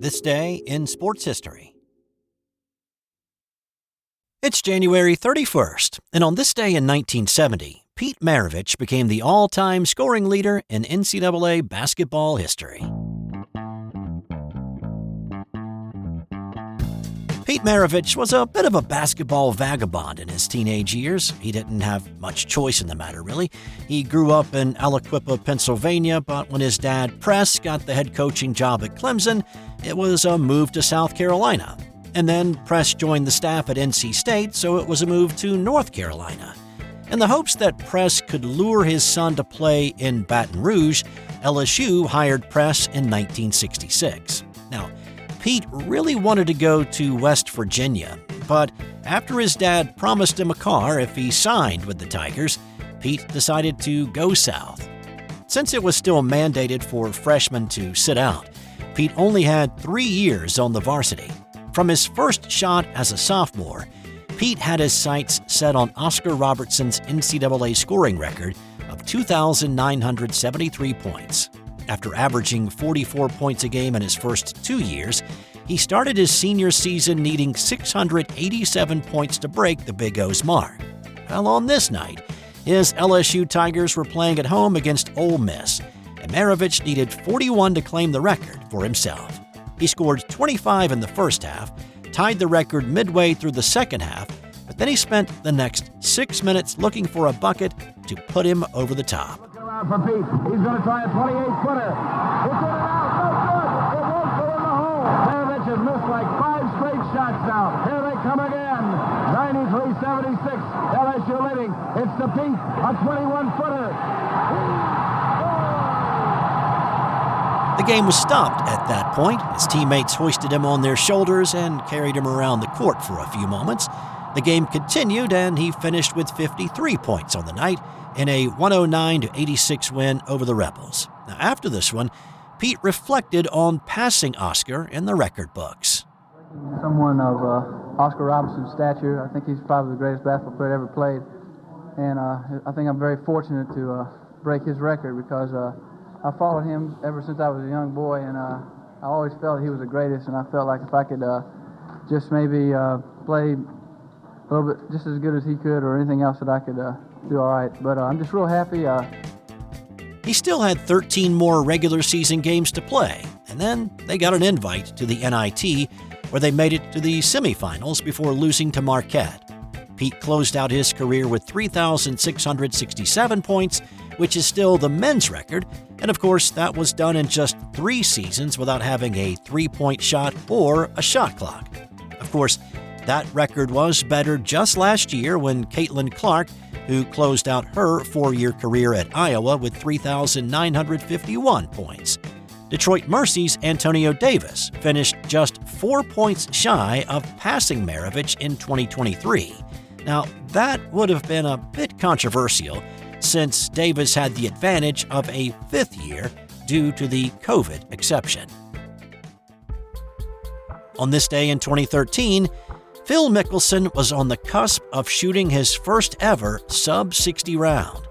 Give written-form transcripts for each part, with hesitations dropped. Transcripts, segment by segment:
This day in sports history. It's January 31st, and on this day in 1970, Pete Maravich became the all-time scoring leader in NCAA basketball history. Pete Maravich was a bit of a basketball vagabond in his teenage years. He didn't have much choice in the matter, really. He grew up in Aliquippa, Pennsylvania, but when his dad, Press, got the head coaching job at Clemson, it was a move to South Carolina. And then Press joined the staff at NC State, so it was a move to North Carolina. In the hopes that Press could lure his son to play in Baton Rouge, LSU hired Press in 1966. Now, Pete really wanted to go to West Virginia, but after his dad promised him a car if he signed with the Tigers, Pete decided to go south. Since it was still mandated for freshmen to sit out, Pete only had 3 years on the varsity. From his first shot as a sophomore, Pete had his sights set on Oscar Robertson's NCAA scoring record of 2,973 points. After averaging 44 points a game in his first 2 years, he started his senior season needing 687 points to break the Big O's mark. Well, on this night, his LSU Tigers were playing at home against Ole Miss, and Maravich needed 41 to claim the record for himself. He scored 25 in the first half, tied the record midway through the second half, but then he spent the next 6 minutes looking for a bucket to put him over the top. For Pete. He's going to try a 28-footer. It's in and out. No good. It won't go in the hole. Maravich has missed like 5 straight shots now. Here they come again. 93-76. LSU leading. It's to Pete. A 21-footer. The game was stopped at that point. His teammates hoisted him on their shoulders and carried him around the court for a few moments. The game continued, and he finished with 53 points on the night in a 109-86 win over the Rebels. Now, after this one, Pete reflected on passing Oscar in the record books. Someone of Oscar Robertson's stature, I think he's probably the greatest basketball player ever played. And I think I'm very fortunate to break his record because I followed him ever since I was a young boy, and I always felt he was the greatest, and I felt like if I could just maybe play a little bit just as good as he could or anything else that I could do all right. But I'm just real happy. He still had 13 more regular season games to play, and then they got an invite to the NIT, where they made it to the semifinals before losing to Marquette. Pete closed out his career with 3,667 points, which is still the men's record, and of course that was done in just 3 seasons without having a 3-point shot or a shot clock. Of course, that record was better just last year when Caitlin Clark, who closed out her 4-year career at Iowa with 3,951 points. Detroit Mercy's Antonio Davis finished just 4 points shy of passing Maravich in 2023. Now, that would have been a bit controversial since Davis had the advantage of a 5th year due to the COVID exception. On this day in 2013, Phil Mickelson was on the cusp of shooting his first ever sub-60 round.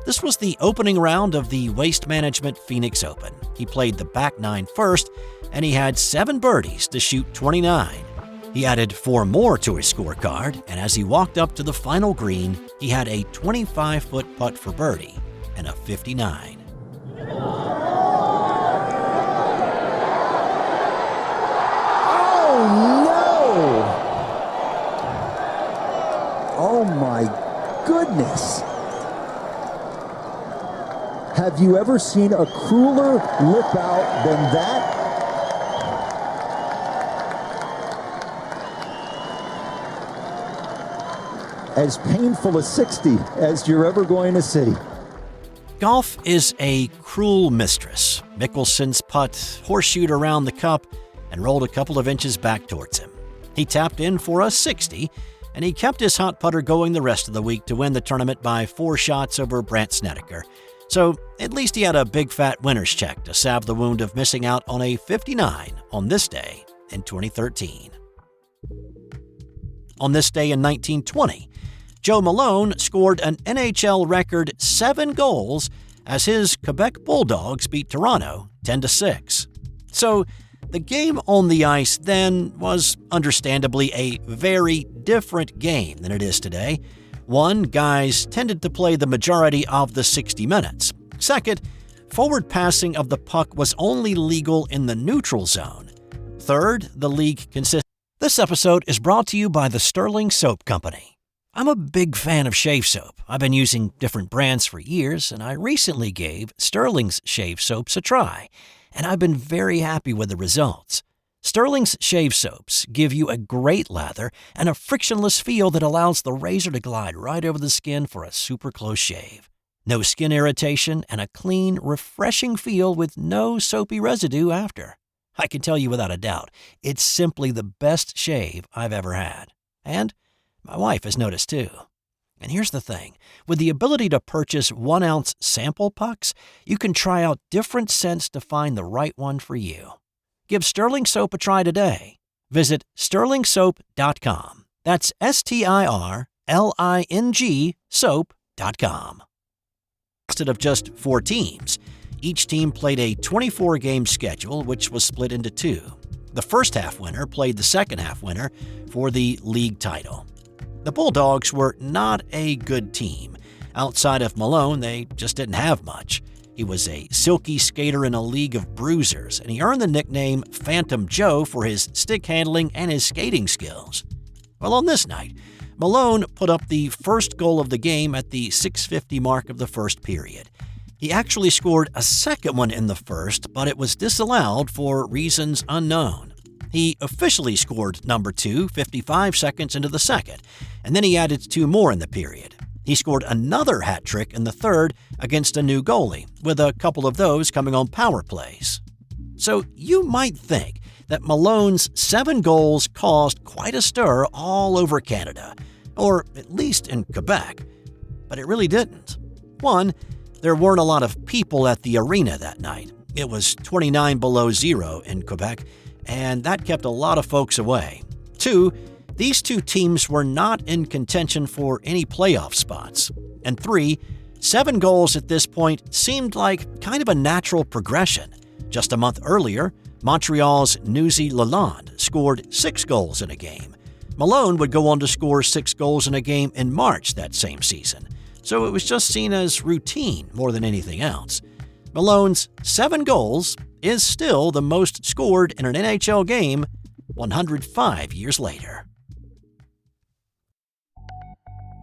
This was the opening round of the Waste Management Phoenix Open. He played the back 9 first, and he had 7 birdies to shoot 29. He added 4 more to his scorecard, and as he walked up to the final green, he had a 25-foot putt for birdie and a 59. Oh my goodness! Have you ever seen a crueler lip out than that? As painful a 60 as you're ever going to see. Golf is a cruel mistress. Mickelson's putt horseshoed around the cup and rolled a couple of inches back towards him. He tapped in for a 60, and he kept his hot putter going the rest of the week to win the tournament by 4 shots over Brandt Snedeker. So at least he had a big fat winner's check to salve the wound of missing out on a 59 on this day in 2013. On this day in 1920, Joe Malone scored an NHL record 7 goals as his Quebec Bulldogs beat Toronto 10-6. So The game on the ice then was understandably a very different game than it is today. One, guys tended to play the majority of the 60 minutes. Second, forward passing of the puck was only legal in the neutral zone. Third, the league consisted. This episode is brought to you by the Sterling Soap Company. I'm a big fan of shave soap. I've been using different brands for years, and I recently gave Sterling's shave soaps a try, and I've been very happy with the results. Sterling's shave soaps give you a great lather and a frictionless feel that allows the razor to glide right over the skin for a super close shave. No skin irritation and a clean, refreshing feel with no soapy residue after. I can tell you without a doubt, it's simply the best shave I've ever had. And my wife has noticed too. And here's the thing. With the ability to purchase 1-ounce sample pucks, you can try out different scents to find the right one for you. Give Sterling Soap a try today. Visit sterlingsoap.com. That's STIRLING soap.com. Instead of just 4 teams, each team played a 24-game schedule, which was split into 2. The first half winner played the second half winner for the league title. The Bulldogs were not a good team. Outside of Malone, they just didn't have much. He was a silky skater in a league of bruisers, and he earned the nickname Phantom Joe for his stick handling and his skating skills. Well, on this night, Malone put up the first goal of the game at the 6:50 mark of the first period. He actually scored a second one in the first, but it was disallowed for reasons unknown. He officially scored number 2 55 seconds into the second, and then he added 2 more in the period. He scored another hat trick in the third against a new goalie, with a couple of those coming on power plays. So you might think that Malone's 7 goals caused quite a stir all over Canada, or at least in Quebec, but it really didn't. One, there weren't a lot of people at the arena that night. It was 29 below zero in Quebec, and that kept a lot of folks away. 2, these 2 teams were not in contention for any playoff spots. And 3, 7 goals at this point seemed like kind of a natural progression. Just a month earlier, Montreal's Newsy Lalonde scored 6 goals in a game. Malone would go on to score 6 goals in a game in March that same season, so it was just seen as routine more than anything else. Malone's 7 goals is still the most scored in an NHL game 105 years later.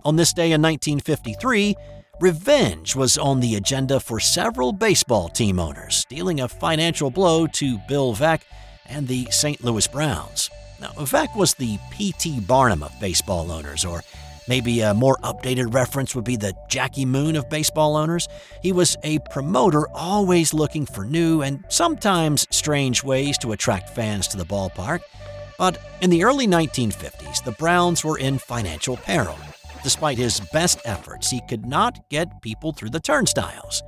On this day in 1953, revenge was on the agenda for several baseball team owners, dealing a financial blow to Bill Veeck and the St. Louis Browns. Now, Veeck was the P.T. Barnum of baseball owners, or maybe a more updated reference would be the Jackie Moon of baseball owners. He was a promoter always looking for new and sometimes strange ways to attract fans to the ballpark. But in the early 1950s, the Browns were in financial peril. Despite his best efforts, he could not get people through the turnstiles.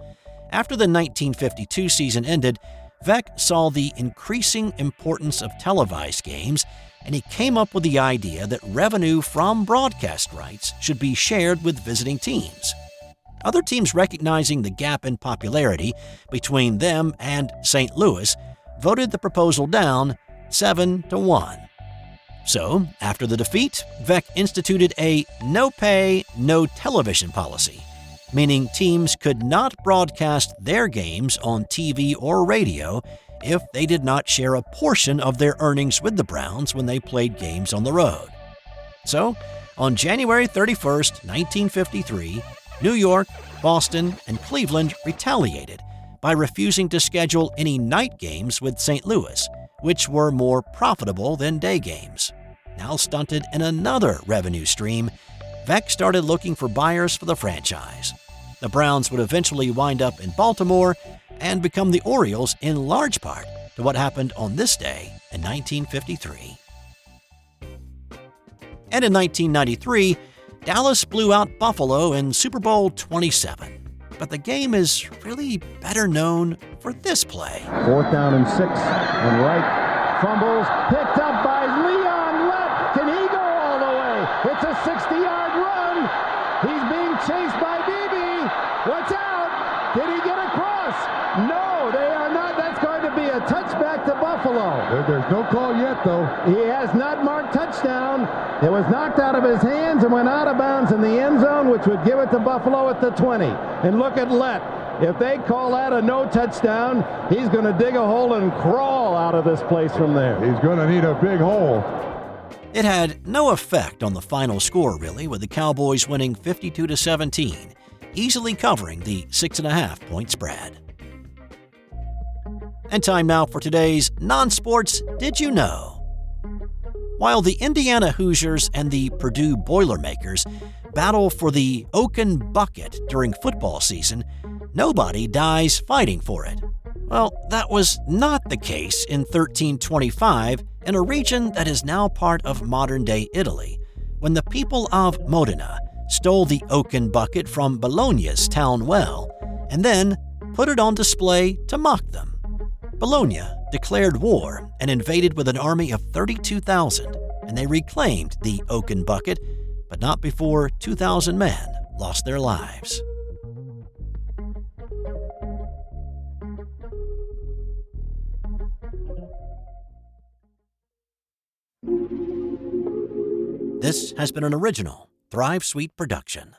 After the 1952 season ended, Veeck saw the increasing importance of televised games, and he came up with the idea that revenue from broadcast rights should be shared with visiting teams. Other teams, recognizing the gap in popularity between them and St. Louis, voted the proposal down 7-1. So, after the defeat, Veeck instituted a no-pay, no-television policy, meaning teams could not broadcast their games on TV or radio if they did not share a portion of their earnings with the Browns when they played games on the road. So, on January 31st, 1953, New York, Boston, and Cleveland retaliated by refusing to schedule any night games with St. Louis, which were more profitable than day games. Now stunted in another revenue stream, Veeck started looking for buyers for the franchise. The Browns would eventually wind up in Baltimore and become the Orioles in large part to what happened on this day in 1953. And in 1993, Dallas blew out Buffalo in Super Bowl XXVII. But the game is really better known for this play. 4th down and 6, and Wright fumbles, picked up by Leon Lett. Can he go all the way? It's a 60-yard run. He's being chased by Beebe. Watch out. Did he get across? No, they are not. That's going to be a touchback to Buffalo. Buffalo. There's no call yet, though. He has not marked touchdown. It was knocked out of his hands and went out of bounds in the end zone, which would give it to Buffalo at the 20. And look at Lett. If they call that a no touchdown, he's going to dig a hole and crawl out of this place from there. He's going to need a big hole. It had no effect on the final score, really, with the Cowboys winning 52-17, easily covering the 6.5-point spread. And time now for today's non-sports Did You Know? While the Indiana Hoosiers and the Purdue Boilermakers battle for the Oaken Bucket during football season, nobody dies fighting for it. Well, that was not the case in 1325 in a region that is now part of modern-day Italy, when the people of Modena stole the Oaken Bucket from Bologna's town well and then put it on display to mock them. Bologna declared war and invaded with an army of 32,000, and they reclaimed the Oaken Bucket, but not before 2,000 men lost their lives. This has been an original Thrive Suite production.